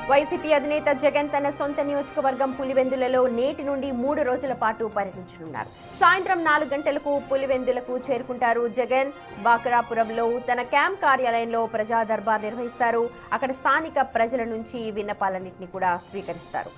YCP అధినేత జగన్ తన సొంత నియోజకవర్గం పులివెందులలో నేటి నుండి 3 రోజుల పాటు పర్యటించనున్నారు. సాయంత్రం 4 గంటలకు పులివెందులకు చేరుకుంటారు. జగన్ బాకరాపురంలో తన క్యాంప్ కార్యాలయంలో ప్రజా దర్బార్ నిర్వహిస్తారు. అక్కడ స్థానిక ప్రజల నుంచి విన్నపాలన్నింటినీ కూడా స్వీకరిస్తారు.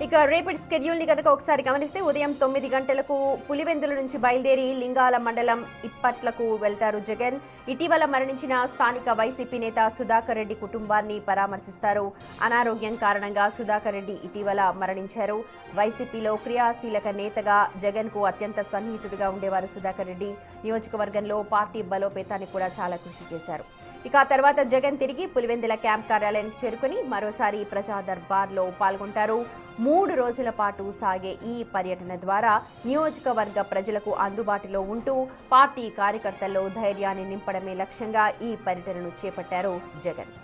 ఇక రేపటి స్కెడ్యూల్ ని కనుక ఒకసారి గమనిస్తే ఉదయం 9 గంటలకు పులివెందుల నుంచి బయలుదేరి లింగాల మండలం ఇప్పట్లకు వెళ్తారు జగన్. ఇటీవల మరణించిన స్థానిక వైసీపీ నేత సుధాకర్ రెడ్డి కుటుంబాన్ని పరామర్శిస్తారు. అనారోగ్యం కారణంగా సుధాకర్ రెడ్డి ఇటీవల మరణించారు. వైసీపీలో క్రియాశీలక నేతగా జగన్ కు అత్యంత సన్నిహితుడిగా ఉండేవారు సుధాకర్ రెడ్డి. నియోజకవర్గంలో పార్టీ బలోపేతానికి కూడా చాలా కృషి చేశారు. ఇక ఆ తర్వాత జగన్ తిరిగి పులివెందుల క్యాంప్ కార్యాలయానికి చేరుకుని మరోసారి ప్రజా దర్బార్లో పాల్గొంటారు. 3 రోజుల పాటు సాగే ఈ పర్యటన ద్వారా నియోజకవర్గ ప్రజలకు అందుబాటులో ఉంటూ పార్టీ కార్యకర్తల్లో ధైర్యాన్ని నింపడమే లక్ష్యంగా ఈ పర్యటనను చేపట్టారు జగన్.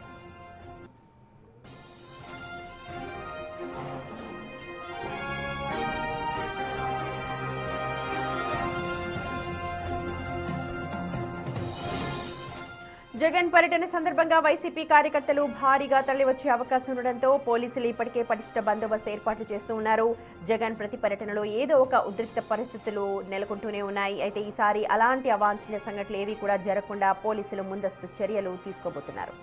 జగన్ పర్యటన సందర్భంగా వైసీపీ కార్యకర్తలు భారీగా తరలివచ్చే అవకాశం ఉండడంతో పోలీసులు ఇప్పటికే పటిష్ట బందోబస్తు ఏర్పాట్లు చేస్తూ ఉన్నారు. జగన్ ప్రతి పర్యటనలో ఏదో ఒక ఉద్రిక్త పరిస్థితులు నెలకొంటూనే ఉన్నాయి. అయితే ఈసారి అలాంటి అవాంఛనీయ సంఘటనలు ఏవీ కూడా జరగకుండా పోలీసులు ముందస్తు చర్యలు తీసుకోబోతున్నారు.